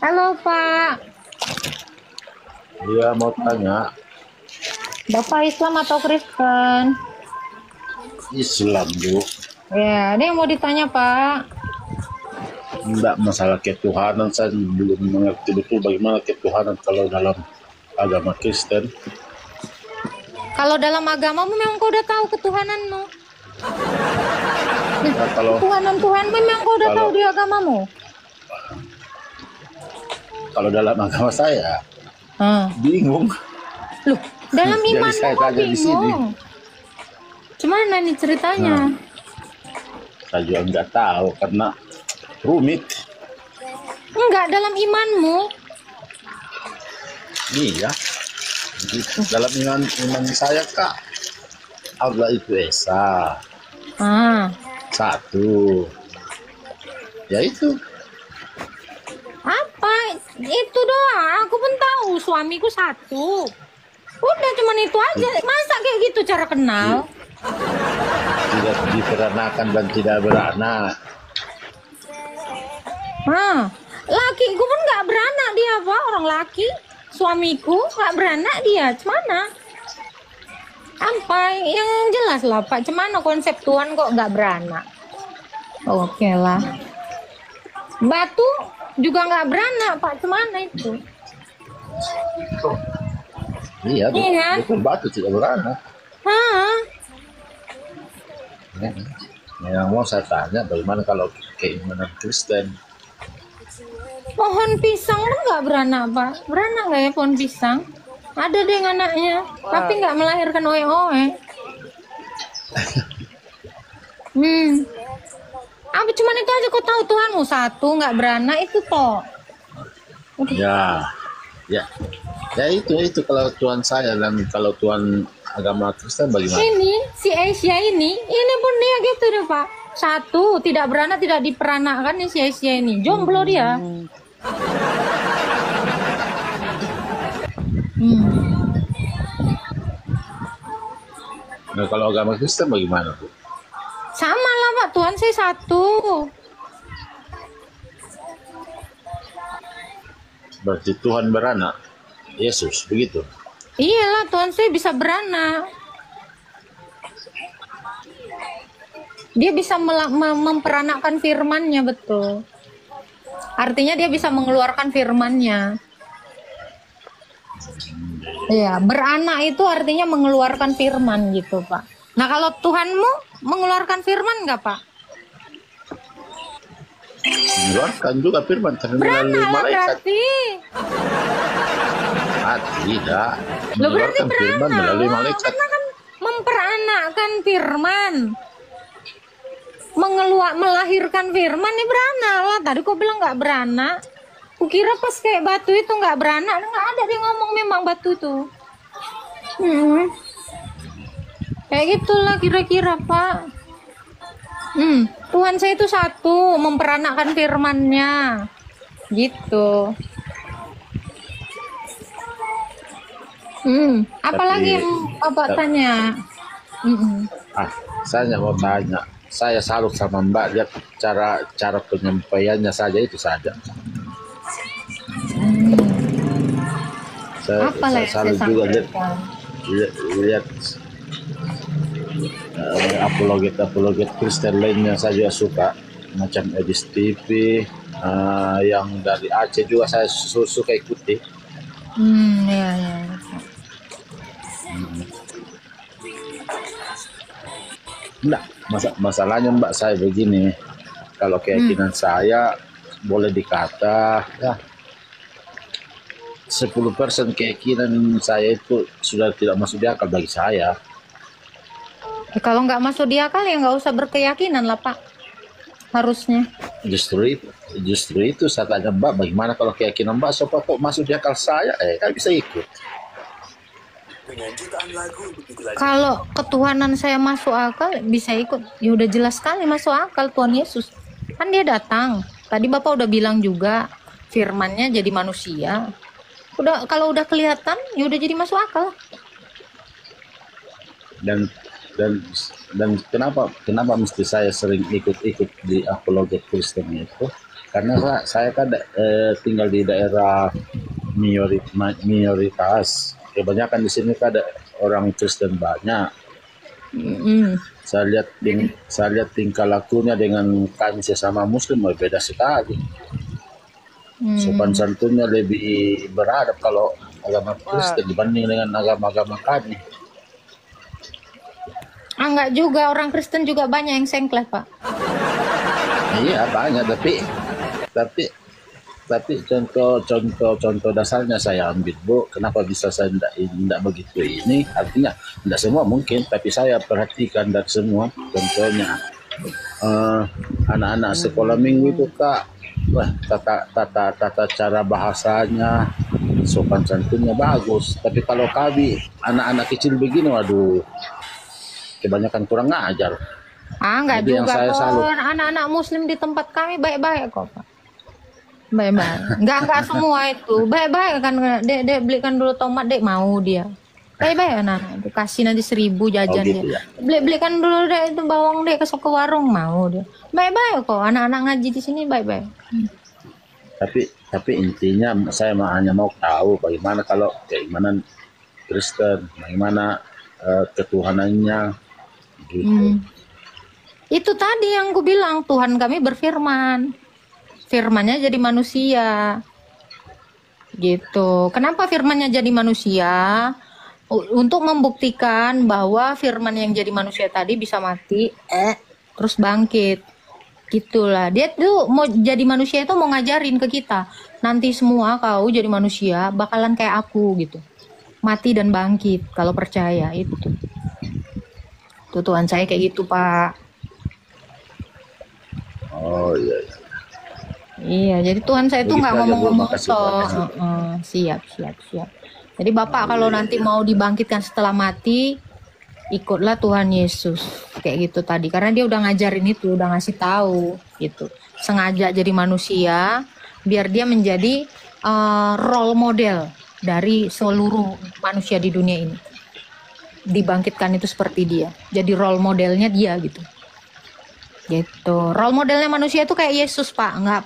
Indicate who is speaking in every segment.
Speaker 1: Halo Pak,
Speaker 2: Dia mau tanya
Speaker 1: Bapak Islam atau Kristen?
Speaker 2: Islam, Bu.
Speaker 1: Ya, ada yang mau ditanya Pak.
Speaker 2: Enggak masalah ketuhanan, saya belum mengerti betul bagaimana ketuhanan kalau dalam agama Kristen.
Speaker 1: Kalau dalam agamamu memang kau udah tahu ketuhananmu.
Speaker 2: Nah, kalau
Speaker 1: Tuhan memang kau udah tahu di agamamu.
Speaker 2: kalau dalam agama saya bingung.
Speaker 1: Loh, dalam
Speaker 2: Jadi
Speaker 1: imanmu
Speaker 2: saya
Speaker 1: kok
Speaker 2: tanya di sini.
Speaker 1: bingung. Gimana nih ceritanya?
Speaker 2: Saya juga nggak tahu karena rumit.
Speaker 1: Enggak, dalam imanmu.
Speaker 2: Iya. Dalam iman saya, Kak, Allah itu esa. Satu. Ya itu.
Speaker 1: Apa? Itu doang. Aku pun tahu suamiku satu. Udah cuman itu aja. Masa kayak gitu cara kenal?
Speaker 2: Tidak diperanakan dan tidak beranak.
Speaker 1: Lakiku pun nggak beranak dia, Pak. Orang laki. Suamiku nggak beranak dia. Cemana? Apa? Yang jelas lah, Pak. Cemana konsep Tuhan kok nggak beranak? Oke lah. Batu juga nggak beranak, Pak. Cemana itu?
Speaker 2: Iya, betul, batu tidak beranak. Yang mau saya tanya, bagaimana kalau keimanan Kristen?
Speaker 1: Pohon pisang lu nggak beranak, Pak? Beranak nggak ya pohon pisang? Ada deh anaknya, tapi nggak melahirkan oe-oe. Apa cuman itu aja kau tahu Tuhanmu satu nggak beranak itu toh?
Speaker 2: Ya itu kalau Tuhan saya, dan kalau Tuhan agama Kristen bagaimana?
Speaker 1: Ini si Asia ini pun dia gitu deh Pak. Satu tidak beranak, tidak diperanakkan nih si Asia ini, jomblo dia.
Speaker 2: Nah, kalau agama Kristen bagaimana, Bu?
Speaker 1: Sama lah Pak, Tuhan saya satu.
Speaker 2: Berarti Tuhan beranak, Yesus, begitu?
Speaker 1: Iyalah, Tuhan saya bisa beranak. Dia bisa memperanakkan firman-Nya, betul. Artinya dia bisa mengeluarkan firman-Nya. Iya, beranak itu artinya mengeluarkan firman gitu, Pak. Nah, kalau Tuhanmu mengeluarkan firman nggak, Pak?
Speaker 2: Mengeluarkan juga firman melalui malaikat.
Speaker 1: Berarti.
Speaker 2: Tidak.
Speaker 1: Loh, berarti
Speaker 2: Mengeluarkan firman melalui malaikat.
Speaker 1: Karena kan memperanakkan firman. Melahirkan firman nih beranak lah. Tadi kok bilang nggak beranak. Kukira pas kayak batu itu nggak beranak. Nggak ada dia ngomong memang batu itu. Kayak gitulah kira-kira Pak. Tuhan saya itu satu, memperanakkan firman-Nya. Gitu. Apalagi yang Bapak tanya?
Speaker 2: Saya mau tanya. Saya salut sama Mbak, lihat cara penyampaiannya saja itu saja. Saya salut juga lihat apologet Kristen lainnya saya juga suka, macam Edis TV, yang dari Aceh juga saya suka ikuti.
Speaker 1: Ya.
Speaker 2: Nah, masalahnya Mbak, saya begini, kalau keyakinan saya boleh dikata ya 10% keyakinan saya itu sudah tidak masuk di akal bagi saya.
Speaker 1: Kalau nggak masuk di akal ya nggak usah berkeyakinan lah Pak, harusnya.
Speaker 2: Justru itu saya tanya Mbak, bagaimana kalau keyakinan Mbak supaya kok masuk di akal saya, kan bisa ikut.
Speaker 1: Kalau ketuhanan saya masuk akal bisa ikut, ya udah jelas sekali masuk akal. Tuhan Yesus kan dia datang, tadi Bapak udah bilang juga firman-Nya jadi manusia. Kalau udah kelihatan ya udah jadi masuk akal.
Speaker 2: Dan kenapa mesti saya sering ikut di apologet Kristen itu? karena saya kan tinggal di daerah minoritas. Kebanyakan di sini kan ada orang Kristen banyak.
Speaker 1: Mm-mm.
Speaker 2: Saya lihat tingkah lakunya dengan kami sesama Muslim berbeda sekali. Sopan santunnya lebih beradab kalau agama Kristen dibanding dengan agama-agama kami.
Speaker 1: Enggak juga, orang Kristen juga banyak yang sengkleh, Pak.
Speaker 2: Iya banyak, tapi contoh dasarnya saya ambil, Bu. Kenapa bisa saya tidak begitu ini? Artinya tidak semua mungkin, tapi saya perhatikan dari semua. Contohnya anak-anak sekolah minggu itu Kak, wah tata cara bahasanya, sopan santunnya bagus. Tapi kalau kami anak-anak kecil begini, waduh, kebanyakan kurang ngajar.
Speaker 1: Enggak
Speaker 2: Jadi yang
Speaker 1: juga
Speaker 2: saya
Speaker 1: kok.
Speaker 2: salut.
Speaker 1: Anak-anak Muslim di tempat kami baik-baik kok, Pak. Baik-baik. Enggak semua itu. Baik-baik kan. Dek belikan dulu tomat, Dek mau dia. Baik-baik anak-anak. Kasih nanti 1.000 jajan
Speaker 2: gitu
Speaker 1: dia.
Speaker 2: ya.
Speaker 1: Belikan dulu Dek itu bawang, Dek ke warung mau dia. Baik-baik kok. Anak-anak ngaji di sini baik-baik.
Speaker 2: Tapi intinya saya hanya mau tahu bagaimana kalau keimanan Kristen, bagaimana ketuhanannya gitu.
Speaker 1: Itu tadi yang gue bilang, Tuhan kami berfirman. Firmannya jadi manusia. Gitu. Kenapa firmannya jadi manusia? Untuk membuktikan bahwa firman yang jadi manusia tadi bisa mati, terus bangkit. Gitulah. Dia tuh mau jadi manusia itu mau ngajarin ke kita. Nanti semua kau jadi manusia bakalan kayak aku gitu. Mati dan bangkit kalau percaya itu. Tuh Tuhan saya kayak gitu, Pak.
Speaker 2: Oh iya.
Speaker 1: Iya, jadi Tuhan saya itu
Speaker 2: Begitu
Speaker 1: nggak
Speaker 2: aja, Bu.
Speaker 1: ngomong-ngomong
Speaker 2: Makasih,
Speaker 1: toh.
Speaker 2: makasih.
Speaker 1: Siap. Jadi Bapak kalau nanti mau dibangkitkan setelah mati, ikutlah Tuhan Yesus kayak gitu tadi. Karena dia udah ngajarin itu, udah ngasih tahu gitu. Sengaja jadi manusia, biar dia menjadi role model dari seluruh manusia di dunia ini. Dibangkitkan itu seperti dia. Jadi role modelnya dia gitu. Gitu. Role modelnya manusia itu kayak Yesus, Pak. Nggak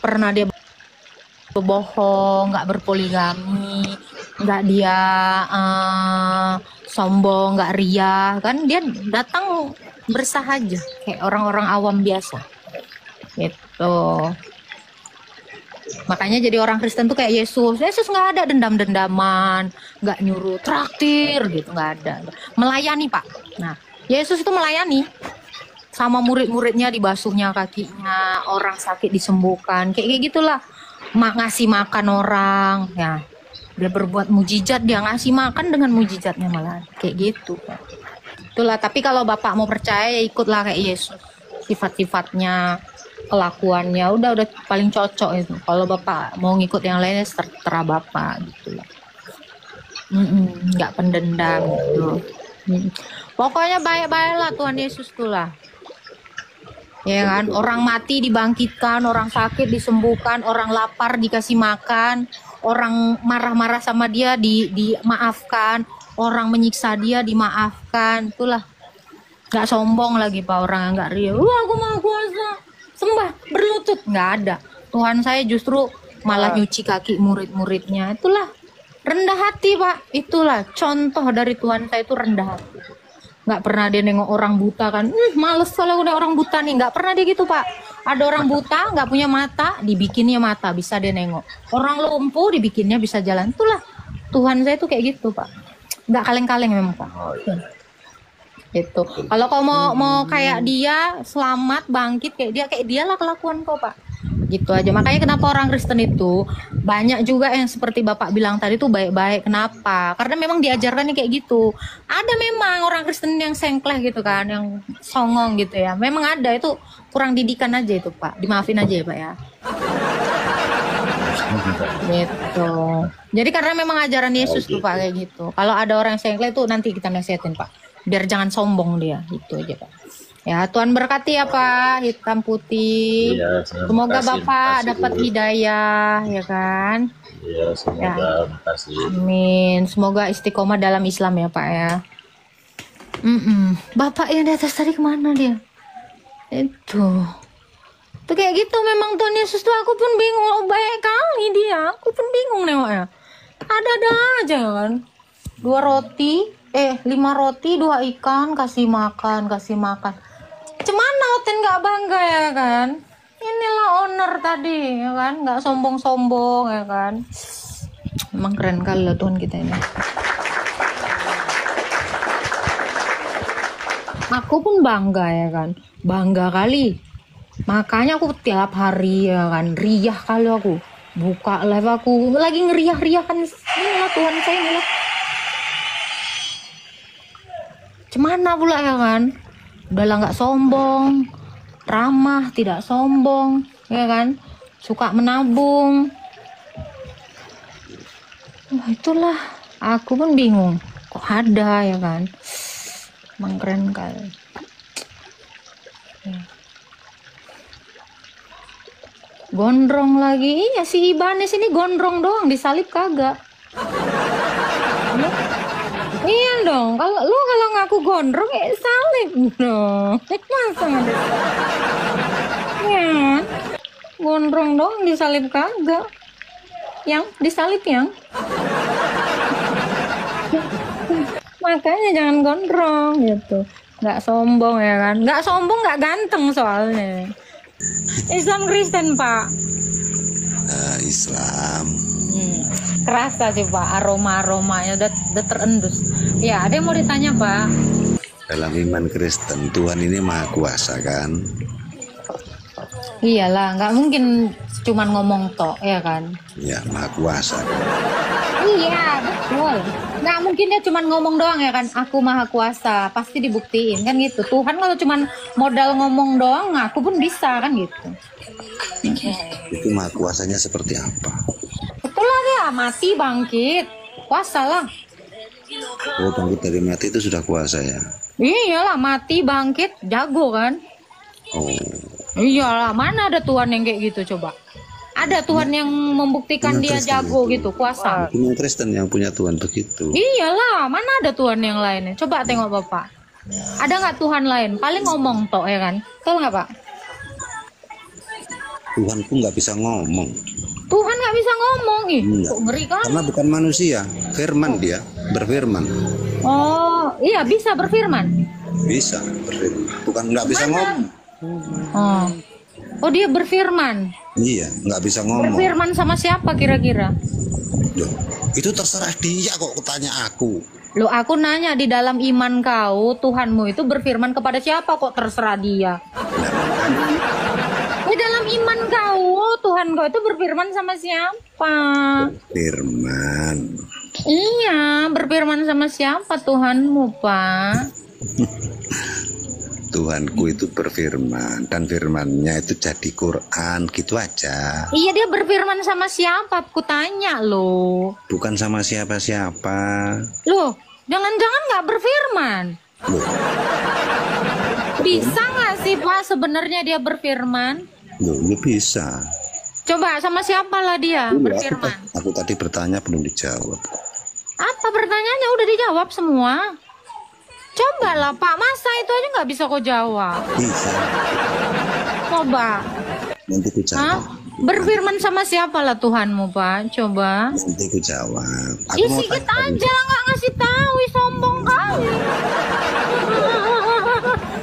Speaker 1: pernah dia berbohong, nggak berpoligami, nggak dia sombong, nggak ria, kan dia datang bersahaja kayak orang-orang awam biasa. Gitu. Makanya jadi orang Kristen tuh kayak Yesus. Yesus nggak ada dendam-dendaman, nggak nyuruh traktir gitu, nggak ada. Melayani, Pak. Nah, Yesus itu melayani. Sama murid-muridnya dibasuhnya kakinya, orang sakit disembuhkan, kayak gitulah. Ngasih makan orang, ya. Dia berbuat mujizat, dia ngasih makan dengan mujizatnya malah, kayak gitu. Itulah. Tapi kalau Bapak mau percaya, ya ikutlah kayak Yesus. Sifat-sifatnya, kelakuannya, udah paling cocok itu. Kalau Bapak mau ngikut yang lainnya, terserah Bapak gitu. Nggak pendendam gitu. Pokoknya baik-baiklah Tuhan Yesus tuh lah. Ya kan, orang mati dibangkitkan, orang sakit disembuhkan, orang lapar dikasih makan, orang marah-marah sama dia dimaafkan, orang menyiksa dia dimaafkan. Itulah. Nggak sombong lagi Pak, orang yang nggak ria. Wah, aku mau kuasa, sembah, berlutut. Nggak ada. Tuhan saya justru malah nyuci kaki murid-muridnya. Itulah rendah hati, Pak. Itulah contoh dari Tuhan saya itu rendah hati. Nggak pernah dia nengok orang buta kan, males kalau udah orang buta nih, nggak pernah dia gitu Pak. Ada orang buta nggak punya mata, dibikinnya mata, bisa dia nengok. Orang lumpuh dibikinnya bisa jalan. Itulah Tuhan saya tuh kayak gitu Pak, nggak kaleng-kaleng memang Pak. Itu kalau kau mau kayak dia, selamat bangkit kayak dia lah kelakuan kau Pak. Gitu aja. Makanya kenapa orang Kristen itu banyak juga yang seperti Bapak bilang tadi tuh baik-baik. Kenapa? Karena memang diajarkannya kayak gitu. Ada memang orang Kristen yang sengkleh gitu kan, yang songong gitu ya. Memang ada, itu kurang didikan aja itu Pak. Dimaafin aja ya Pak ya. Gitu. Jadi karena memang ajaran Yesus tuh Pak kayak gitu. Kalau ada orang yang sengkleh tuh nanti kita nasihatin Pak. Biar jangan sombong dia. Gitu aja Pak. Ya, Tuhan berkati ya Pak, hitam putih.
Speaker 2: Iya,
Speaker 1: semoga Bapak dapat hidayah, ya kan?
Speaker 2: Iya, semoga makasih.
Speaker 1: Amin. Semoga istiqomah dalam Islam ya Pak ya. Bapak yang di atas tadi kemana dia? Itu. Tuh kayak gitu memang Tuhan Yesus tuh, aku pun bingung. Oh, baik kali dia, aku pun bingung nengoknya. Ada aja kan. 5 roti 2 ikan, kasih makan. Cuman Oten nggak bangga ya kan. Inilah owner tadi ya kan, nggak sombong-sombong ya kan. Emang keren kali lah Tuhan kita ini. Aku pun bangga ya kan, bangga kali. Makanya aku tiap hari ya kan, riah kali aku buka live, aku lagi ngeriah-riah kan. Inilah Tuhan saya inilah. Cemana pula ya kan, udahlah nggak sombong, ramah, tidak sombong ya kan, suka menabung. Wah, itulah aku pun bingung kok ada ya kan. Emang keren kali ya. Gondrong lagi. Iya si Ibanez ini gondrong doang, disalib kagak. Iya dong, kalau ngaku gondrong ya salib dong. Masa nggak disalib? Ya, gondrong doang disalib kagak. Yang disalib yang. Makanya jangan gondrong gitu. Nggak sombong ya kan. Nggak sombong, nggak ganteng soalnya. Islam Kristen Pak.
Speaker 3: Islam.
Speaker 1: Kerasa sih Pak, aromanya udah terendus. Ya, ada yang mau ditanya Pak?
Speaker 3: Dalam iman Kristen, Tuhan ini maha kuasa kan?
Speaker 1: Iyalah, nggak mungkin cuman ngomong tok ya kan?
Speaker 3: Ya, maha kuasa.
Speaker 1: Iya, betul. Nggak mungkin dia cuman ngomong doang ya kan, aku maha kuasa, pasti dibuktiin kan gitu. Tuhan kalau cuman modal ngomong doang, aku pun bisa kan gitu.
Speaker 3: Itu maha kuasanya seperti apa?
Speaker 1: Betul lah dia, mati bangkit, kuasa lah.
Speaker 3: Oh, bangkit dari mati itu sudah kuasa ya?
Speaker 1: Iyalah, mati bangkit, jago kan?
Speaker 3: Oh,
Speaker 1: Iyalah, mana ada Tuhan yang kayak gitu coba? Ada Tuhan yang membuktikan
Speaker 3: Iman
Speaker 1: dia
Speaker 3: Kristen
Speaker 1: jago
Speaker 3: itu.
Speaker 1: gitu, kuasa.
Speaker 3: iman Kristen yang punya Tuhan begitu.
Speaker 1: Iyalah, mana ada Tuhan yang lainnya? Coba tengok Bapak. Ada nggak Tuhan lain? Paling ngomong tok ya kan? Betul nggak Pak?
Speaker 3: Tuhan pun nggak bisa ngomong.
Speaker 1: Tuhan nggak bisa ngomong, ih,
Speaker 3: Iya.
Speaker 1: kok ngeri kan?
Speaker 3: Karena bukan manusia, firman dia, berfirman.
Speaker 1: Oh, iya bisa berfirman.
Speaker 3: Bisa berfirman. Bukan nggak bisa ngomong.
Speaker 1: Oh dia berfirman.
Speaker 3: Iya, nggak bisa ngomong.
Speaker 1: Berfirman sama siapa kira-kira?
Speaker 3: Loh, itu terserah dia kok tanya aku.
Speaker 1: Loh, aku nanya di dalam iman kau, Tuhanmu itu berfirman kepada siapa kok terserah dia? Di dalam iman kau, Tuhan kau itu berfirman sama siapa?
Speaker 3: Firman.
Speaker 1: Iya, berfirman sama siapa Tuhanmu, Pak?
Speaker 3: Tuhanku itu berfirman dan firmannya itu jadi Quran gitu aja.
Speaker 1: Iya, dia berfirman sama siapa? Aku tanya loh.
Speaker 3: Bukan sama siapa-siapa.
Speaker 1: Loh, jangan-jangan nggak berfirman?
Speaker 3: Loh,
Speaker 1: Bisa nggak sih Pak sebenarnya dia berfirman?
Speaker 3: ya bisa.
Speaker 1: Coba sama siapa lah dia
Speaker 3: Dulu
Speaker 1: berfirman?
Speaker 3: aku tadi bertanya belum dijawab.
Speaker 1: Apa pertanyaannya udah dijawab semua? Coba lah Pak, masa itu aja nggak bisa kau jawab?
Speaker 3: Bisa.
Speaker 1: Coba.
Speaker 3: Nanti ku
Speaker 1: Hah?
Speaker 3: jawab.
Speaker 1: Berfirman sama siapa lah Tuhanmu Pak? Coba.
Speaker 3: Nanti ku jawab. Aku
Speaker 1: Ih,
Speaker 3: mau
Speaker 1: sikit
Speaker 3: tanya.
Speaker 1: aja nggak ngasih tahu, ih, sombong kali.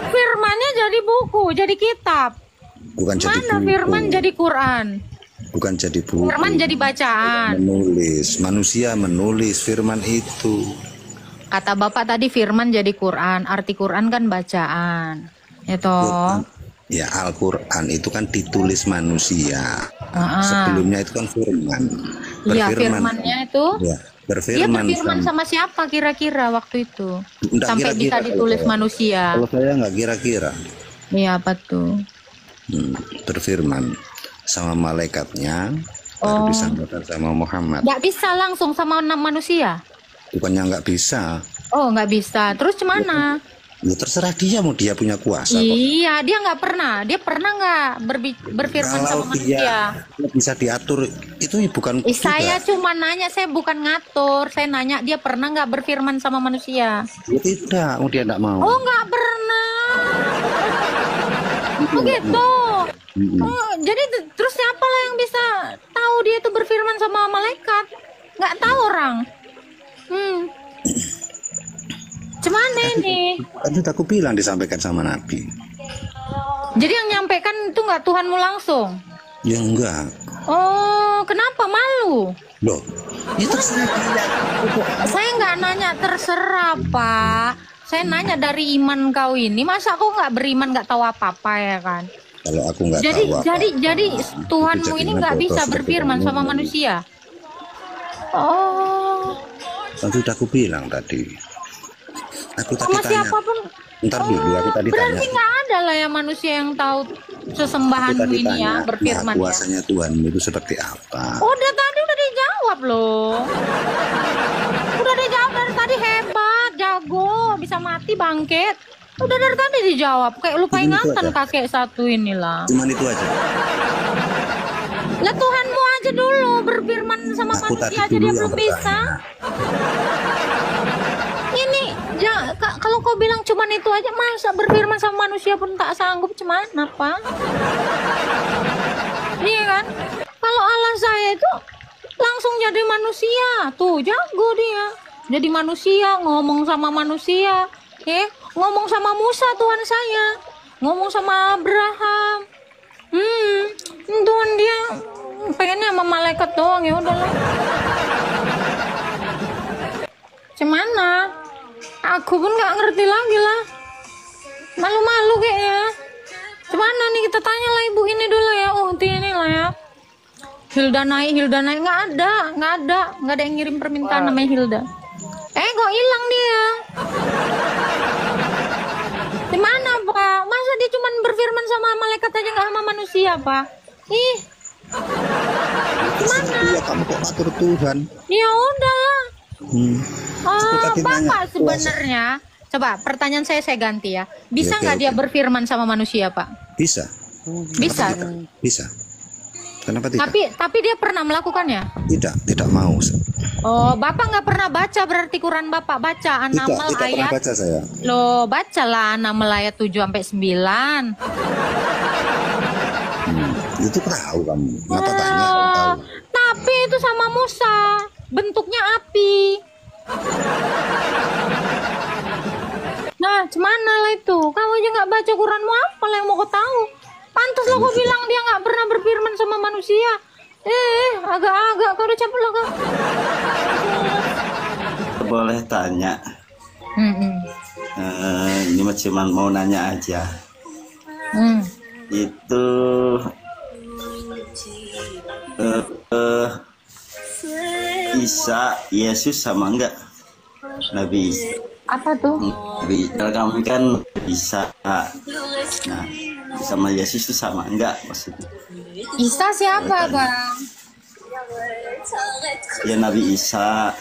Speaker 1: Firmannya jadi buku, jadi kitab.
Speaker 3: Bukan jadi
Speaker 1: Mana
Speaker 3: buku.
Speaker 1: firman jadi Quran?
Speaker 3: Bukan jadi buku.
Speaker 1: Firman jadi bacaan.
Speaker 3: Menulis. Manusia menulis firman itu.
Speaker 1: Kata Bapak tadi firman jadi Quran, arti Quran kan bacaan. Ya toh?
Speaker 3: Ya, Al-Quran itu kan ditulis manusia. Sebelumnya itu kan firman.
Speaker 1: Iya, firmannya itu.
Speaker 3: Ya,
Speaker 1: Dia
Speaker 3: berfirman.
Speaker 1: berfirman sama siapa kira-kira waktu itu?
Speaker 3: Nggak
Speaker 1: Sampai
Speaker 3: kira-kira
Speaker 1: bisa
Speaker 3: kalau
Speaker 1: ditulis
Speaker 3: saya.
Speaker 1: manusia.
Speaker 3: Kalau saya nggak kira-kira.
Speaker 1: Iya, apa tuh?
Speaker 3: Berfirman sama malaikatnya, baru disampaikan sama Muhammad.
Speaker 1: Nggak bisa langsung sama manusia?
Speaker 3: Bukannya nggak bisa.
Speaker 1: Oh, nggak bisa. Terus gimana?
Speaker 3: Ya terserah dia, mau dia punya kuasa kok.
Speaker 1: Iya, dia nggak pernah. Dia pernah nggak berfirman
Speaker 3: Kalau
Speaker 1: sama manusia?
Speaker 3: dia bisa diatur, itu bukan
Speaker 1: Saya
Speaker 3: juga.
Speaker 1: cuma nanya, saya bukan ngatur. Saya nanya dia pernah nggak berfirman sama manusia?
Speaker 3: Ya tidak, dia tidak mau.
Speaker 1: Oh, nggak pernah. Oh gitu. Jadi terus siapa lah yang bisa tahu dia itu berfirman sama malaikat? Nggak tahu orang. Cuman ini.
Speaker 3: Kan sudah aku bilang disampaikan sama Nabi.
Speaker 1: Jadi yang nyampaikan itu nggak Tuhanmu langsung?
Speaker 3: Ya enggak.
Speaker 1: Oh, kenapa malu?
Speaker 3: Loh, ya terserah dia.
Speaker 1: Saya nggak nanya terserah, Pak. Saya nanya dari iman kau ini. Masa aku nggak beriman nggak tahu apa-apa ya kan?
Speaker 3: Kalau aku nggak
Speaker 1: Jadi
Speaker 3: tahu apa.
Speaker 1: jadi Tuhanmu ini nggak bisa berfirman sama manusia. Oh,
Speaker 3: Kan sudah aku bilang tadi. Aku tadi
Speaker 1: sama
Speaker 3: tanya.
Speaker 1: siapapun.
Speaker 3: Ntar dulu aku tadi tanya.
Speaker 1: Berarti nggak ada lah ya manusia yang tahu
Speaker 3: Aku
Speaker 1: sesembahanmu
Speaker 3: tadi
Speaker 1: ini
Speaker 3: tanya,
Speaker 1: ya
Speaker 3: nah,
Speaker 1: berfirman ya.
Speaker 3: kuasanya Tuhan itu seperti apa?
Speaker 1: Udah tadi udah dijawab loh. Udah dijawab dari tadi, hebat, jago, bisa mati bangkit. Udah dari tadi dijawab. Kayak lupa
Speaker 3: Cuman itu
Speaker 1: ingatan
Speaker 3: aja.
Speaker 1: kakek satu inilah.
Speaker 3: Cuman itu aja.
Speaker 1: Lah Tuhanmu aja dulu berfirman sama
Speaker 3: Aku tadi
Speaker 1: manusia aja
Speaker 3: dulu
Speaker 1: dia
Speaker 3: yang
Speaker 1: belum bisa.
Speaker 3: bertanya.
Speaker 1: Ini kalau kau bilang cuman itu aja, masa berfirman sama manusia pun tak sanggup, cuman apa? Iya kan? Kalau Allah saya itu langsung jadi manusia, tuh jago dia. Jadi manusia, ngomong sama manusia, ngomong sama Musa Tuhan saya, ngomong sama Abraham. Tuhan dia pengennya sama malaikat doang, ya udahlah. Cemana? Aku pun nggak ngerti lagi lah. Malu-malu kayaknya. Cemana nih, kita tanya lah ibu ini dulu ya, Uhti ini lah ya. Hilda naik, nggak ada yang ngirim permintaan namanya Hilda. Kok hilang dia? Di mana Pak? Masa dia cuma berfirman sama malaikat aja nggak sama manusia Pak? Ih, gimana?
Speaker 3: Iya, kamu kok ngatur Tuhan?
Speaker 1: Ya udahlah.
Speaker 3: Aku tadi nanya,
Speaker 1: Bapak sebenarnya, coba pertanyaan saya ganti ya. Bisa
Speaker 3: Oke,
Speaker 1: nggak dia
Speaker 3: oke.
Speaker 1: berfirman sama manusia Pak?
Speaker 3: Bisa.
Speaker 1: Bisa.
Speaker 3: Bisa. Kenapa tidak?
Speaker 1: Tapi dia pernah melakukannya?
Speaker 3: Tidak mau.
Speaker 1: Oh, Bapak nggak pernah baca berarti Quran Bapak baca An-Naml
Speaker 3: Tidak pernah
Speaker 1: ayat.
Speaker 3: baca saya.
Speaker 1: Loh, bacalah An-Naml ayat 7 sampai 9.
Speaker 3: Itu tahu kamu. Ngapa tanya? Kamu tahu.
Speaker 1: Tapi itu sama Musa, bentuknya api. Nah, cemana lah itu? Kau aja nggak baca Quranmu, apa lah yang mau kau tahu? Pantas lah kau bilang dia nggak pernah berfirman sama manusia. Agak-agak kau udah capek lah kau.
Speaker 4: Boleh tanya? Ini mah cuman mau nanya aja. Itu Isa, Yesus sama enggak? Nabi Isa.
Speaker 1: Apa tuh?
Speaker 4: Nabi Isa kami kan Isa. Nah, sama Yesus itu sama enggak maksudnya?
Speaker 1: Isa siapa, Bang?
Speaker 4: Ya Nabi Isa.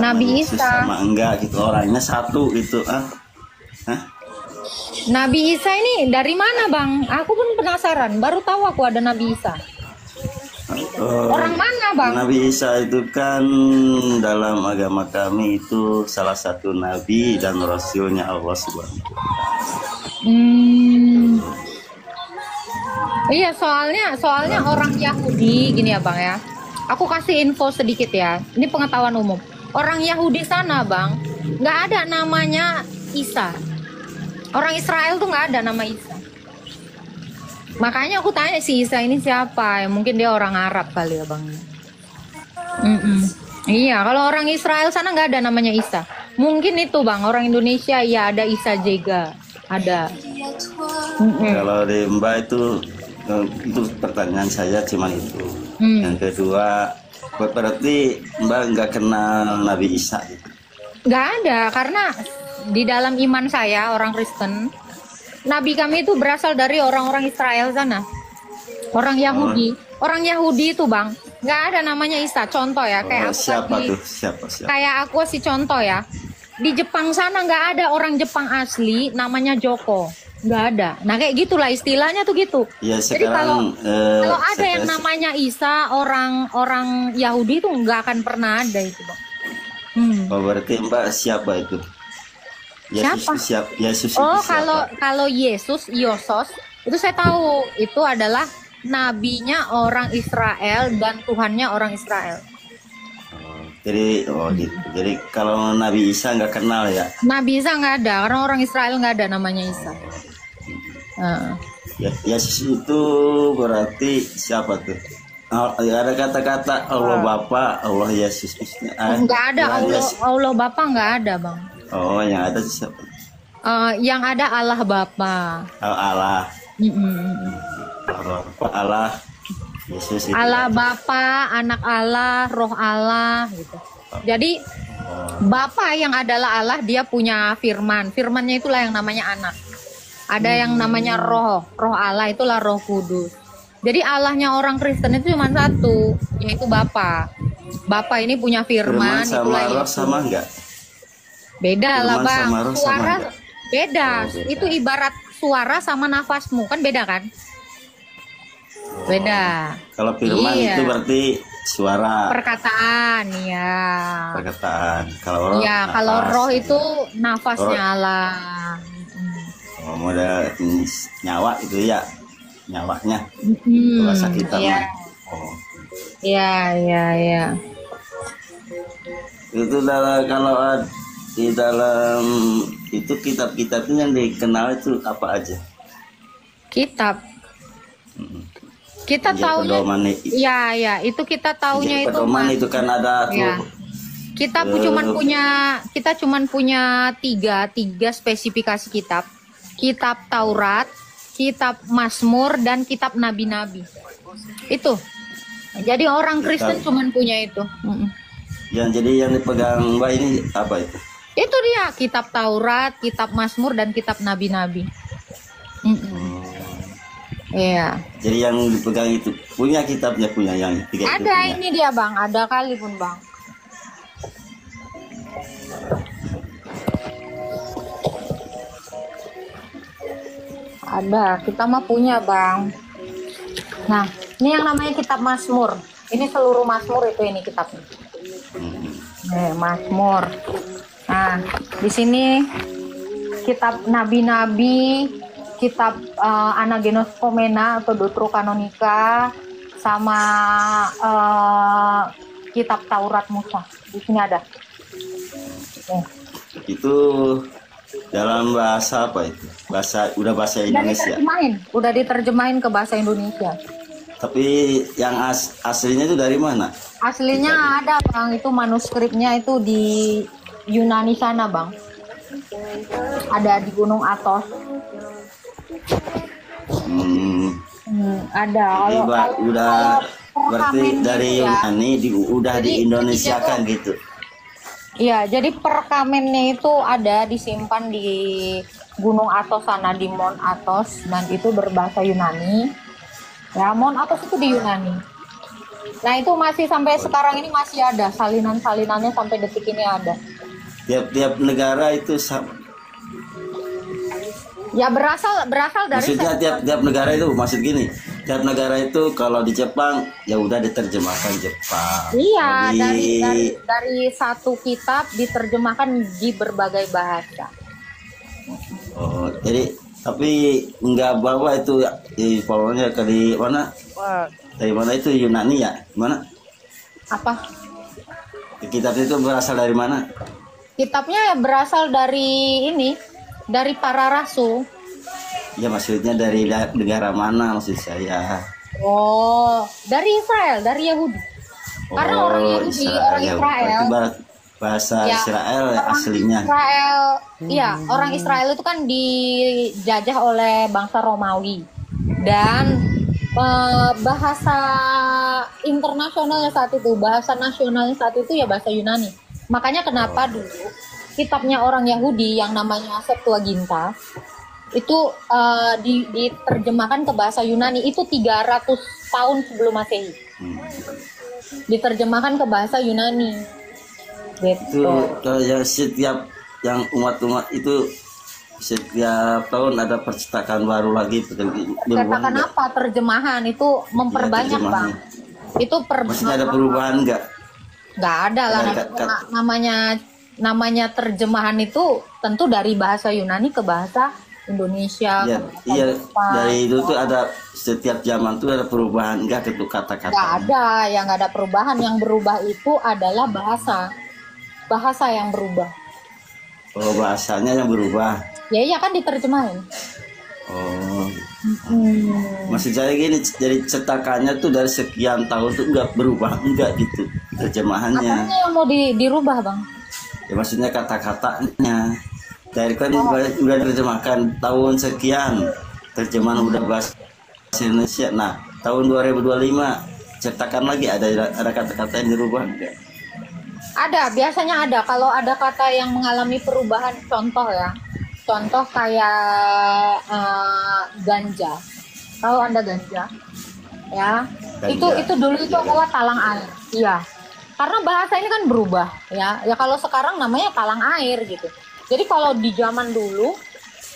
Speaker 1: Nabi
Speaker 4: Yesus
Speaker 1: Isa.
Speaker 4: sama enggak gitu, orangnya satu gitu.
Speaker 1: Nabi Isa ini dari mana, Bang? Aku pun penasaran. Baru tahu aku ada Nabi Isa. Orang mana, Bang?
Speaker 4: Nabi Isa itu kan dalam agama kami itu salah satu nabi dan rasulnya Allah Subhanahu.
Speaker 1: Iya, soalnya orang Yahudi gini ya, Bang ya. Aku kasih info sedikit ya. Ini pengetahuan umum. Orang Yahudi sana, Bang, nggak ada namanya Isa. Orang Israel tuh nggak ada nama Isa. Makanya aku tanya si Isa ini siapa? Ya, mungkin dia orang Arab kali ya, Bang. Iya, kalau orang Israel sana nggak ada namanya Isa. Mungkin itu, Bang, orang Indonesia ya ada Isa Jega, ada.
Speaker 4: Kalau di Mbak itu pertanyaan saya cuma itu. Yang kedua, berarti Mbak nggak kenal Nabi Isa gitu.
Speaker 1: Nggak ada, karena di dalam iman saya orang Kristen, Nabi kami itu berasal dari orang-orang Israel sana, orang Yahudi. Orang Yahudi itu, Bang, nggak ada namanya Isa. Contoh ya, kayak aku
Speaker 4: Siapa
Speaker 1: tadi,
Speaker 4: tuh? Siapa?
Speaker 1: kayak aku sih contoh ya. Di Jepang sana nggak ada orang Jepang asli namanya Joko, nggak ada. Nah kayak gitulah istilahnya tuh gitu.
Speaker 4: Ya
Speaker 1: Jadi kalau
Speaker 4: sekarang
Speaker 1: kalau ada yang namanya Isa, orang Yahudi itu nggak akan pernah ada itu, Bang.
Speaker 4: berarti Mbak siapa itu? Yesus
Speaker 1: Siapa?
Speaker 4: itu siapa? Yesus
Speaker 1: Oh,
Speaker 4: itu siapa?
Speaker 1: kalau Yesus, Yosos, Itu saya tahu, itu adalah nabinya orang Israel dan Tuhannya orang Israel.
Speaker 4: Jadi gitu. Jadi kalau Nabi Isa nggak kenal ya?
Speaker 1: Nabi Isa nggak ada, orang Israel nggak ada namanya Isa.
Speaker 4: Ya, Yesus itu berarti siapa tuh? Ya, ada kata-kata Allah Bapa, Allah Yesus.
Speaker 1: Nggak ada, Allah Bapa nggak ada, Bang.
Speaker 4: Oh, yang ada siapa?
Speaker 1: Yang ada Allah Bapa.
Speaker 4: Allah. Allah. Yesus itu.
Speaker 1: Allah Bapa, anak Allah, roh Allah gitu. Jadi Bapa yang adalah Allah, dia punya firman. Firmannya itulah yang namanya anak. Ada yang namanya roh Allah itulah Roh Kudus. Jadi Allahnya orang Kristen itu cuma satu, yaitu Bapa. Bapa ini punya firman,
Speaker 4: sama roh
Speaker 1: Yesus.
Speaker 4: sama enggak?
Speaker 1: Beda lah, Bang. Suara
Speaker 4: beda.
Speaker 1: beda. Itu ibarat suara sama nafasmu, kan beda kan? Beda.
Speaker 4: Kalau firman itu berarti suara.
Speaker 1: Perkataan, ya.
Speaker 4: Perkataan. Kalau roh.
Speaker 1: Ya, kalau roh itu nafasnya Allah.
Speaker 4: Oh, model nyawa itu ya, nyawanya. Bahasa kita
Speaker 1: ya.
Speaker 4: Oh.
Speaker 1: Ya.
Speaker 4: Itu kalau di dalam itu kitab-kitabnya yang dikenal itu apa aja?
Speaker 1: Kitab. Kita taunya, ya, itu kita taunya itu.
Speaker 4: Pedoman itu kan ada tuh.
Speaker 1: Ya. Kita cuman punya tiga spesifikasi kitab. Kitab Taurat, kitab Mazmur, dan kitab Nabi-Nabi. Itu. Jadi orang Kristen cuman punya itu.
Speaker 4: Jadi yang dipegang Mbak ini apa itu?
Speaker 1: Itu dia, kitab Taurat, kitab Mazmur, dan kitab Nabi-Nabi. Iya.
Speaker 4: Jadi yang dipegang itu punya kitabnya, punya yang tiga itu.
Speaker 1: Ada ini dia, Bang. Ada kali pun, Bang. Ada, kita mah punya, Bang. Nah, ini yang namanya kitab Mazmur. Ini seluruh Mazmur itu ini kitabnya. Mazmur. Nah, di sini kitab Nabi-Nabi, kitab Anagenos Komena atau Deuterokanonika, sama kitab Taurat Musa. Di sini ada.
Speaker 4: Itu dalam bahasa apa itu? Bahasa Indonesia.
Speaker 1: Udah diterjemahin ke bahasa Indonesia.
Speaker 4: Tapi yang aslinya itu dari mana?
Speaker 1: Aslinya ada, Bang. Itu manuskripnya itu di Yunani sana, Bang. Ada di Gunung Athos. Ada. Kalau
Speaker 4: udah berarti dari Yunani udah di Indonesia kan gitu.
Speaker 1: Iya, jadi perkamennya itu ada disimpan di Gunung Athos sana, di Mount Athos, dan itu berbahasa Yunani. Ya, Mount Athos itu di Yunani. Nah, itu masih sampai sekarang ini masih ada salinan-salinannya, sampai detik ini ada.
Speaker 4: Tiap negara itu
Speaker 1: ya berasal dari,
Speaker 4: maksudnya tiap negara itu, maksud gini, tiap negara itu kalau di Jepang ya udah diterjemahkan Jepang.
Speaker 1: Iya, dari satu kitab diterjemahkan di berbagai bahasa.
Speaker 4: Oh, jadi tapi nggak bawa itu di Polonia ke di mana? Dari mana itu, Yunani ya? Mana?
Speaker 1: Apa?
Speaker 4: Kitab itu berasal dari mana?
Speaker 1: Kitabnya berasal dari dari para rasul.
Speaker 4: Ya, maksudnya dari negara mana maksud saya?
Speaker 1: Oh, dari Israel, dari Yahudi. Karena orang Yahudi, orang Israel.
Speaker 4: Bahasa Israel aslinya.
Speaker 1: Israel, iya, orang Israel itu kan dijajah oleh bangsa Romawi. Dan bahasa internasionalnya saat itu, bahasa nasionalnya saat itu ya bahasa Yunani. Makanya kenapa dulu kitabnya orang Yahudi yang namanya Septuaginta itu diterjemahkan ke bahasa Yunani itu 300 tahun sebelum Masehi. Diterjemahkan ke bahasa Yunani. Gitu.
Speaker 4: Itu yang setiap yang umat-umat itu setiap tahun ada percetakan baru lagi.
Speaker 1: Percetakan apa? Terjemahan itu memperbanyak, ya, Bang. Itu
Speaker 4: maksudnya ada perubahan nggak?
Speaker 1: Nggak ada lah. Namanya terjemahan itu tentu dari bahasa Yunani ke bahasa Indonesia,
Speaker 4: Ya,
Speaker 1: ke
Speaker 4: iya,
Speaker 1: Jepang.
Speaker 4: dari itu tuh ada setiap zaman tuh ada perubahan enggak itu kata-kata.
Speaker 1: Nggak ada, yang nggak ada perubahan. Yang berubah itu adalah bahasa yang berubah.
Speaker 4: Oh, bahasanya yang berubah.
Speaker 1: Ya iya kan diterjemahin.
Speaker 4: Oh, maksud saya gini, jadi cetakannya tuh dari sekian tahun tuh enggak berubah, enggak gitu terjemahannya.
Speaker 1: Apanya yang mau dirubah bang?
Speaker 4: Ya maksudnya kata-katanya. Dari kan udah diterjemahkan tahun sekian, terjemahan udah bahasa Indonesia. Nah, tahun 2025 cetakan lagi ada kata-kata yang dirubah enggak?
Speaker 1: Ada, biasanya ada. Kalau ada kata yang mengalami perubahan, contoh ya. Contoh kayak ganja. Tahu Anda ganja? Ya.
Speaker 4: Ganja.
Speaker 1: Itu dulu itu
Speaker 4: Iya,
Speaker 1: adalah talang air. Iya. Karena bahasa ini kan berubah, ya. Ya kalau sekarang namanya talang air gitu. Jadi kalau di zaman dulu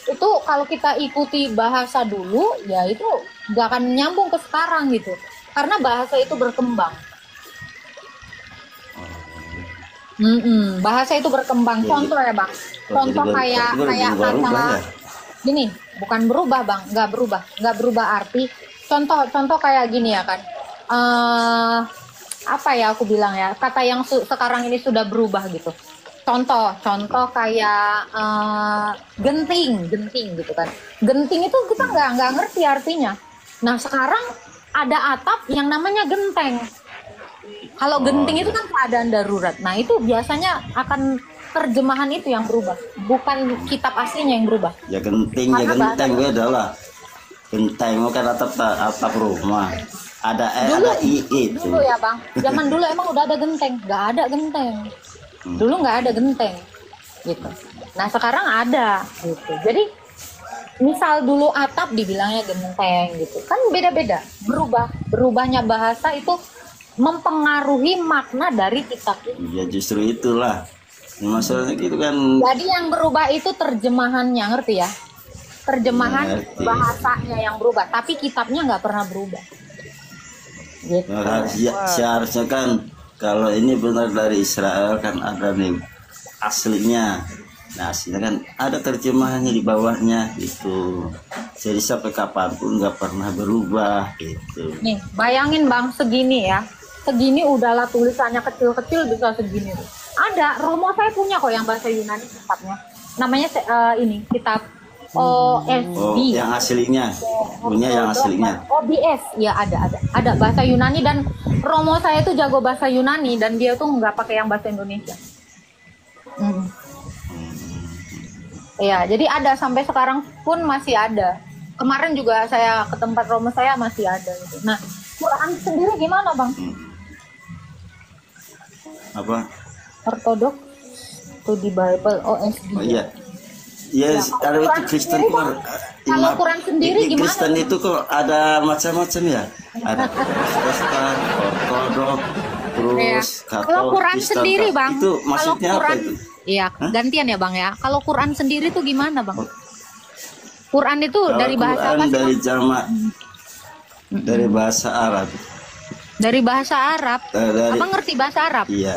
Speaker 1: itu kalau kita ikuti bahasa dulu, ya itu nggak akan nyambung ke sekarang gitu. Karena bahasa itu berkembang. Bahasa itu berkembang.
Speaker 4: Jadi-
Speaker 1: Contoh ya bang. Contoh kayak
Speaker 4: berubah
Speaker 1: kata
Speaker 4: ya.
Speaker 1: gini, bukan berubah bang, nggak berubah arti. Contoh kayak gini ya kan. Apa ya aku bilang ya, kata yang sekarang ini sudah berubah gitu. Contoh kayak genting gitu kan. Genting itu kita nggak ngerti artinya. Nah sekarang ada atap yang namanya genteng. Kalau genting itu kan keadaan darurat. Nah itu biasanya akan terjemahan itu yang berubah, bukan kitab aslinya yang berubah.
Speaker 4: Ya genting, ya
Speaker 1: Karena
Speaker 4: genteng beda lah. Genteng bukan atap rumah. Ada
Speaker 1: Dulu-
Speaker 4: ada i itu.
Speaker 1: Dulu ya bang, zaman dulu emang udah ada genteng, nggak ada genteng. Dulu nggak ada genteng, gitu. Nah sekarang ada, gitu. Jadi misal dulu atap dibilangnya genteng, gitu. Kan beda-beda, berubahnya bahasa itu mempengaruhi makna dari kitab itu.
Speaker 4: Ya justru itulah. Ya, masalahnya gitu kan.
Speaker 1: Jadi yang berubah itu terjemahannya, ngerti ya? Terjemahan
Speaker 4: Ngerti.
Speaker 1: bahasanya yang berubah, tapi kitabnya nggak pernah berubah. Gitu.
Speaker 4: Seharusnya kan kalau ini benar dari Israel kan ada nih aslinya. Nah aslinya kan ada terjemahannya di bawahnya itu. Jadi sampai kapanpun nggak pernah berubah gitu.
Speaker 1: Nih, bayangin bang, segini ya. Segini udahlah tulisannya kecil-kecil bisa segini. Ada, Romo saya punya kok yang bahasa Yunani kitabnya. Namanya ini, kitab OSB.
Speaker 4: Oh, yang aslinya punya yang aslinya.
Speaker 1: OBS, ya ada bahasa Yunani dan Romo saya itu jago bahasa Yunani dan dia tuh nggak pakai yang bahasa Indonesia. Ya, jadi ada sampai sekarang pun masih ada. Kemarin juga saya ke tempat Romo saya masih ada. Gitu. Nah, Quran sendiri gimana bang?
Speaker 4: Apa?
Speaker 1: Ortodok to the Bible OSB.
Speaker 4: Oh iya. Yes, ada itu Kristen
Speaker 1: sendiri,
Speaker 4: kok.
Speaker 1: Bang. Kalau Quran sendiri
Speaker 4: Di
Speaker 1: gimana,
Speaker 4: Kristen
Speaker 1: Bang?
Speaker 4: itu kok ada macam-macam ya. Ada Protestan, Ortodok, terus
Speaker 1: Ya.
Speaker 4: Katolik.
Speaker 1: Kalau Quran
Speaker 4: Kristen,
Speaker 1: sendiri bang,
Speaker 4: Itu maksudnya
Speaker 1: kalau
Speaker 4: apa
Speaker 1: Quran,
Speaker 4: itu?
Speaker 1: Iya, gantian ya bang ya. Kalau Quran sendiri tuh gimana bang? Quran itu
Speaker 4: Kalau
Speaker 1: dari bahasa
Speaker 4: Quran
Speaker 1: apa sih?
Speaker 4: dari
Speaker 1: Bang?
Speaker 4: jamak dari bahasa Arab.
Speaker 1: Dari bahasa Arab.
Speaker 4: Dari-
Speaker 1: Abang ngerti bahasa Arab?
Speaker 4: Iya.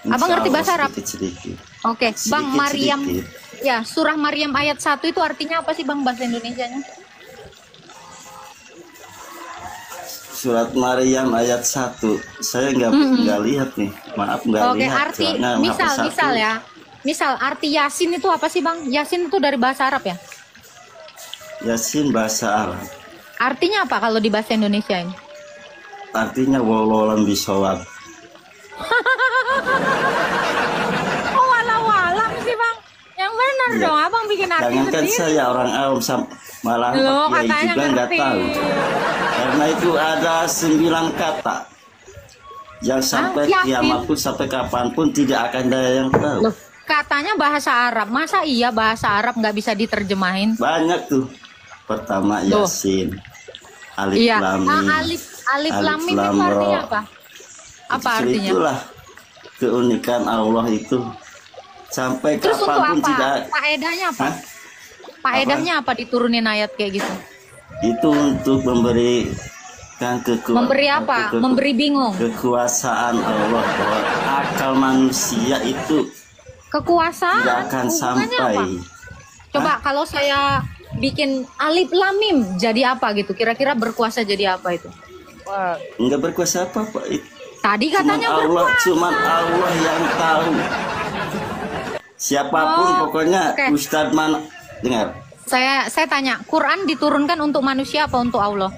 Speaker 1: Abang ngerti bahasa Arab?
Speaker 4: Sedikit.
Speaker 1: Oke, Bang Maryam.
Speaker 4: Sedikit.
Speaker 1: Ya, surah Maryam ayat 1 itu artinya apa sih bang bahasa Indonesianya?
Speaker 4: Surat Maryam ayat 1. Saya nggak lihat nih. Maaf nggak
Speaker 1: Oke,
Speaker 4: lihat.
Speaker 1: arti
Speaker 4: Soalnya ngapa satu?
Speaker 1: misal ya. Misal arti Yasin itu apa sih bang? Yasin itu dari bahasa Arab ya?
Speaker 4: Yasin bahasa Arab.
Speaker 1: Artinya apa kalau di bahasa Indonesia ini?
Speaker 4: Artinya wallahualam bisawab.
Speaker 1: Oh walau-walam sih bang. Yang benar
Speaker 4: Iya.
Speaker 1: dong, abang bikin arti
Speaker 4: Jangankan
Speaker 1: sendiri.
Speaker 4: saya orang awam malah
Speaker 1: Loh,
Speaker 4: Pak Kiai
Speaker 1: katanya
Speaker 4: juga nggak
Speaker 1: ngerti.
Speaker 4: tahu. Karena itu ada 9 kata yang sampai
Speaker 1: Yasin.
Speaker 4: kiamat pun sampai kapanpun tidak akan ada yang tahu.
Speaker 1: Loh, katanya bahasa Arab. Masa iya bahasa Arab nggak bisa diterjemahin?
Speaker 4: Banyak tuh. Pertama
Speaker 1: Loh.
Speaker 4: Yasin, Alif
Speaker 1: Iya.
Speaker 4: Lam Mim.
Speaker 1: Alif Lam Mim
Speaker 4: Lam
Speaker 1: itu artinya
Speaker 4: Ra.
Speaker 1: apa? Apa
Speaker 4: Justru
Speaker 1: artinya?
Speaker 4: Itulah keunikan Allah itu. Sampai
Speaker 1: Terus untuk
Speaker 4: kapanpun
Speaker 1: apa?
Speaker 4: tidak.
Speaker 1: Faedahnya apa?
Speaker 4: Hah?
Speaker 1: Faedahnya apa diturunin ayat kayak gitu?
Speaker 4: Itu untuk memberikan
Speaker 1: Memberi apa? Memberi bingung.
Speaker 4: kekuasaan Allah bahwa akal manusia itu
Speaker 1: Kekuasaan.
Speaker 4: tidak akan
Speaker 1: Hubungannya
Speaker 4: sampai.
Speaker 1: apa? Coba kalau saya bikin alif lam mim jadi apa gitu? Kira-kira berkuasa jadi apa itu? Wah.
Speaker 4: Enggak berkuasa apa-apa.
Speaker 1: Tadi katanya berkuasa.
Speaker 4: Cuman Allah yang tahu. Siapapun pokoknya
Speaker 1: okay.
Speaker 4: Ustadz mana dengar.
Speaker 1: Saya tanya, Quran diturunkan untuk manusia apa untuk Allah?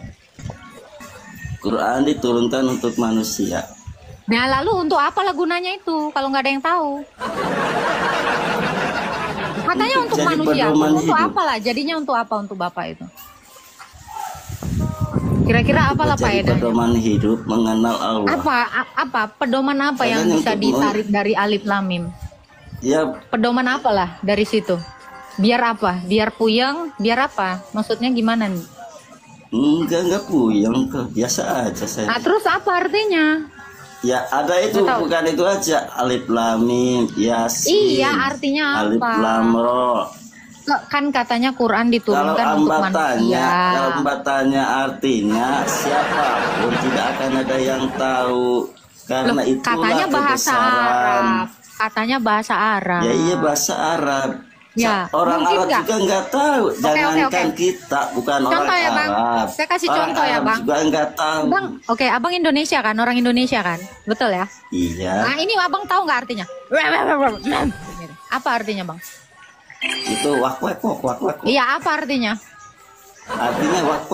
Speaker 4: Quran diturunkan untuk manusia.
Speaker 1: Nah lalu untuk apa lah gunanya itu kalau nggak ada yang tahu? Katanya untuk manusia, untuk apa lah? Jadinya untuk apa untuk Bapak itu? Kira-kira apa lah Pak Eda?
Speaker 4: Pedoman hidup mengenal Allah.
Speaker 1: Apa pedoman apa yang bisa ditarik dari alif lam mim?
Speaker 4: Ya.
Speaker 1: Pedoman apa lah dari situ? Biar apa? Biar puyeng? Biar apa? Maksudnya gimana nih?
Speaker 4: Enggak puyeng, biasa aja saya.
Speaker 1: Nah, terus apa artinya?
Speaker 4: Ya ada itu, bukan itu aja. Alif lam mim, yasin.
Speaker 1: Iya, artinya apa?
Speaker 4: Alif lam ro.
Speaker 1: Kan katanya Quran diturunkan untuk manusia.
Speaker 4: Kalau Mbak tanya artinya, siapapun tidak akan ada yang tahu. Karena itu
Speaker 1: katanya bahasa Arab. Katanya bahasa Arab.
Speaker 4: Ya iya bahasa Arab.
Speaker 1: Ya,
Speaker 4: orang Arab
Speaker 1: gak?
Speaker 4: juga nggak tahu. Jangankan
Speaker 1: okay.
Speaker 4: kita, bukan
Speaker 1: contoh
Speaker 4: orang
Speaker 1: ya, Bang.
Speaker 4: Arab.
Speaker 1: Saya kasih
Speaker 4: orang
Speaker 1: contoh ya,
Speaker 4: Arab
Speaker 1: Bang.
Speaker 4: Juga nggak tahu.
Speaker 1: Bang, oke, Abang Indonesia kan, orang Indonesia kan, betul ya?
Speaker 4: Iya.
Speaker 1: Nah, ini Abang tahu nggak artinya? Apa artinya, Bang?
Speaker 4: Itu wak.
Speaker 1: Iya, apa artinya?
Speaker 4: Artinya wak.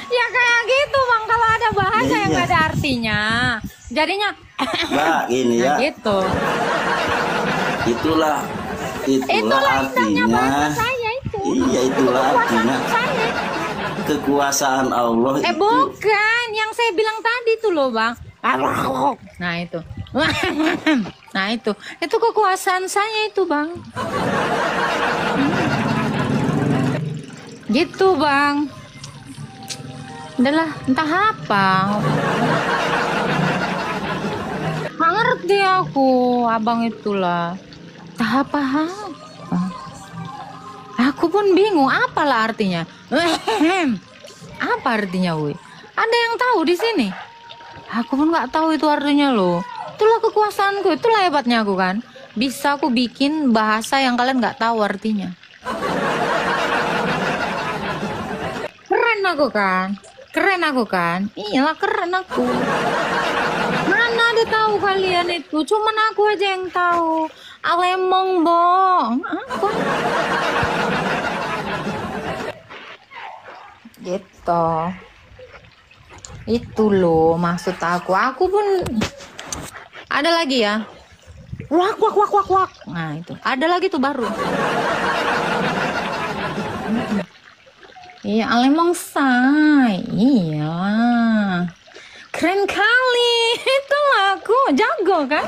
Speaker 1: Ya kayak gitu, Bang. Kalau ada bahasa yang nggak ada artinya, jadinya.
Speaker 4: Nah, ini ya.
Speaker 1: Gitu.
Speaker 4: Itulah artinya
Speaker 1: bahasa saya itu.
Speaker 4: Iya, itulah artinya kekuasaan Allah itu.
Speaker 1: Bukan yang saya bilang tadi tuh loh, Bang. Nah itu. Nah itu kekuasaan saya itu, Bang. Gitu, Bang. Udahlah, entah apa. Nggak ngerti aku, Abang itulah. Entah apa. Aku pun bingung apalah artinya. Apa artinya, woi? Ada yang tahu di sini? Aku pun nggak tahu itu artinya loh. Itulah kekuasaanku, itulah hebatnya aku kan. Bisa aku bikin bahasa yang kalian nggak tahu artinya. Keren aku kan? Keren aku kan? Iyalah keren aku. Mana ada tahu kalian itu? Cuman aku aja yang tahu. Alemong bong. Aku. Gitu. Itu loh maksud aku. Aku pun ada lagi ya. Wak. Nah itu. Ada lagi tuh baru. Iya, alemong say. Iya. Keren kali. Itulah aku. Jago kan?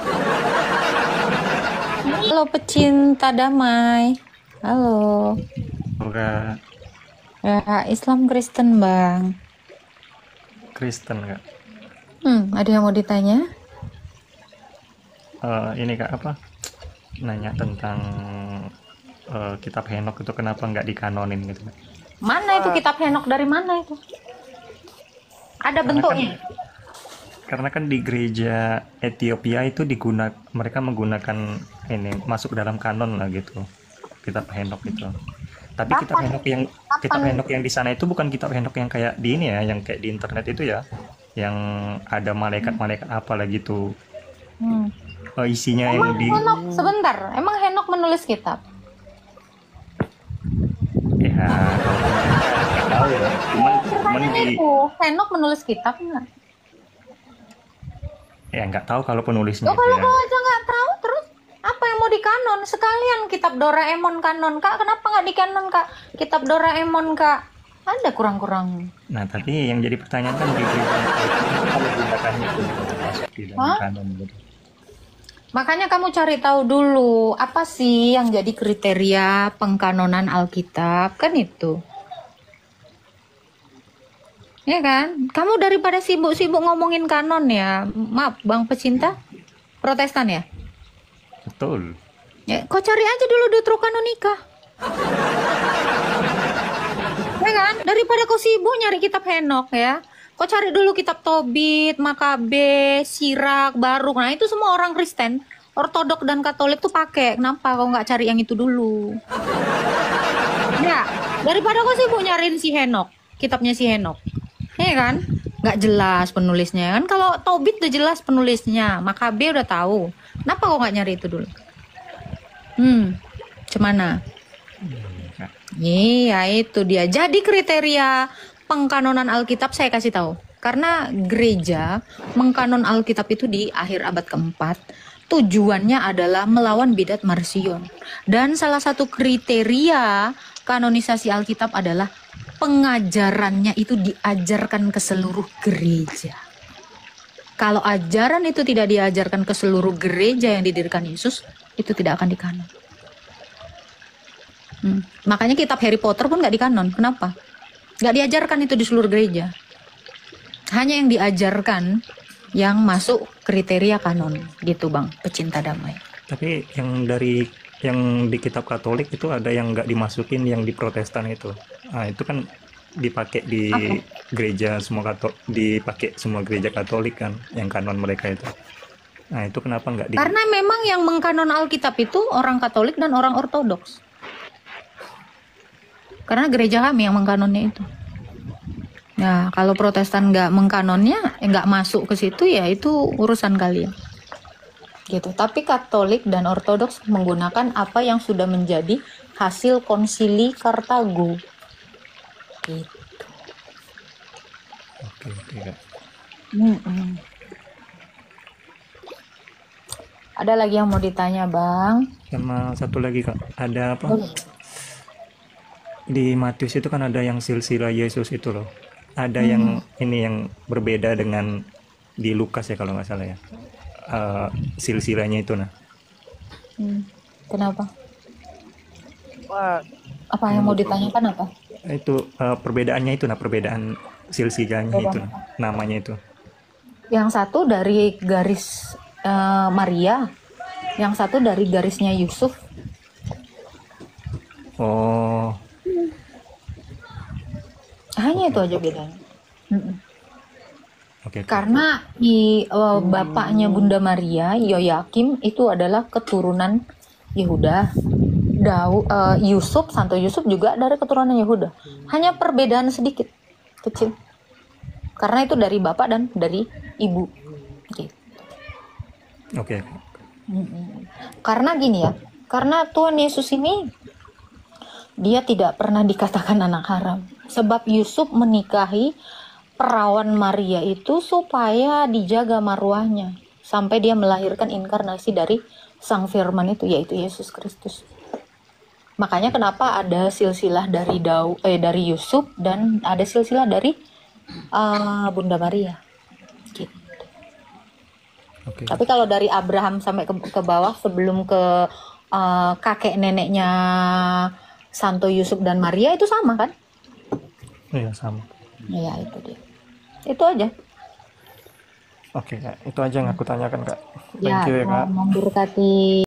Speaker 1: Halo pecinta damai. Halo.
Speaker 5: Enggak.
Speaker 1: Ya, Islam Kristen, Bang.
Speaker 5: Kristen, Kak.
Speaker 1: Ada yang mau ditanya?
Speaker 5: Ini Kak, apa? Nanya tentang kitab Henok itu kenapa nggak dikanonin gitu, Kak?
Speaker 1: Mana itu kitab Henok, dari mana itu? Ada bentuknya?
Speaker 5: Karena kan di gereja Ethiopia itu mereka menggunakan ini masuk dalam kanon lah gitu. Kitab Henok itu. Tapi kitab Henok yang di sana itu bukan kitab Henok yang kayak di ini ya, yang kayak di internet itu ya, yang ada malaikat-malaikat apa lah gitu. Isinya
Speaker 1: emang
Speaker 5: yang di
Speaker 1: sebentar, emang Henok menulis kitab?
Speaker 5: Ya, nggak tahu ya. Cuman di
Speaker 1: Henok menulis kitab nggak?
Speaker 5: Ya nggak tahu kalau penulisnya.
Speaker 1: Kalau
Speaker 5: ya.
Speaker 1: kau aja nggak tahu, terus apa yang mau dikanon? Sekalian kitab Doraemon kanon, Kak. Kenapa nggak dikanon, Kak? Kitab Doraemon, Kak. Ada kurang-kurang.
Speaker 5: Nah, tapi yang jadi pertanyaan kan di gereja kalau gunakan itu masuk di dalam kanon gitu.
Speaker 1: Makanya kamu cari tahu dulu apa sih yang jadi kriteria pengkanonan Alkitab, kan itu. Ya kan? Kamu daripada sibuk-sibuk ngomongin kanon ya. Maaf, Bang pecinta Protestan ya?
Speaker 5: Betul.
Speaker 1: Ya, kau cari aja dulu Deuterokanonika. Ya kan? Daripada kau sibuk nyari kitab Henok ya. Kau cari dulu kitab Tobit, Makabe, Sirak, Baruk. Nah, itu semua orang Kristen. Ortodok dan Katolik tuh pakai. Kenapa kau nggak cari yang itu dulu? Ya, daripada kau sibuk nyariin si Henok, kitabnya si Henok. Ya kan? Nggak jelas penulisnya kan. Kalau Tobit udah jelas penulisnya, Makabe udah tahu. Kenapa kau nggak nyari itu dulu? Cemana? Iya, itu dia. Jadi kriteria pengkanonan Alkitab saya kasih tahu. Karena gereja mengkanon Alkitab itu di akhir abad keempat. Tujuannya adalah melawan bidat Marsion. Dan salah satu kriteria kanonisasi Alkitab adalah pengajarannya itu diajarkan ke seluruh gereja. Kalau ajaran itu tidak diajarkan ke seluruh gereja yang didirikan Yesus, itu tidak akan dikanon. Makanya kitab Harry Potter pun nggak dikanon. Kenapa? Nggak diajarkan itu di seluruh gereja. Hanya yang diajarkan yang masuk kriteria kanon gitu Bang, pecinta damai.
Speaker 5: Tapi yang di kitab Katolik itu ada yang nggak dimasukin, yang di Protestan itu. Nah, itu kan dipakai di gereja semua dipakai semua gereja Katolik kan, yang kanon mereka itu. Nah, itu kenapa nggak di...
Speaker 1: Karena memang yang mengkanon Alkitab itu orang Katolik dan orang Ortodoks. Karena gereja kami yang mengkanonnya itu. Ya, kalau Protestan nggak mengkanonnya, nggak masuk ke situ, ya itu urusan kalian. Gitu. Tapi Katolik dan Ortodoks menggunakan apa yang sudah menjadi hasil konsili Kartago. Gitu.
Speaker 5: Oke, Kak.
Speaker 1: Ada lagi yang mau ditanya, Bang?
Speaker 5: Sama satu lagi, Kak. Ada apa? Di Matius itu kan ada yang silsilah Yesus itu loh. Ada yang ini yang berbeda dengan di Lukas ya kalau nggak salah ya. Silsilahnya itu nah.
Speaker 1: Kenapa? Apa yang mau ditanyakan apa?
Speaker 5: Itu perbedaannya itu nah, perbedaan silsilahnya itu nah, namanya itu.
Speaker 1: Yang satu dari garis Maria, yang satu dari garisnya Yusuf.
Speaker 5: Oh.
Speaker 1: Hanya itu aja bedanya.
Speaker 5: Oke.
Speaker 1: Karena bapaknya Bunda Maria, Yoyakim, itu adalah keturunan Yehuda. Yusuf, Santo Yusuf juga dari keturunan Yehuda. Hanya perbedaan sedikit, kecil. Karena itu dari bapak dan dari ibu. Gitu.
Speaker 5: Oke.
Speaker 1: Karena gini ya, karena Tuhan Yesus ini dia tidak pernah dikatakan anak haram. Sebab Yusuf menikahi perawan Maria itu supaya dijaga marwahnya sampai dia melahirkan inkarnasi dari Sang Firman itu, yaitu Yesus Kristus. Makanya kenapa ada silsilah dari Yusuf dan ada silsilah dari Bunda Maria. Gitu.
Speaker 5: Oke.
Speaker 1: Tapi kalau dari Abraham sampai ke bawah sebelum ke kakek neneknya Santo Yusuf dan Maria itu sama kan?
Speaker 5: Iya sama.
Speaker 1: Iya itu dia. Itu aja.
Speaker 5: Oke Kak, itu aja yang aku tanyakan Kak.
Speaker 1: Ya,
Speaker 5: Thank you ya Kak.
Speaker 1: memberkati.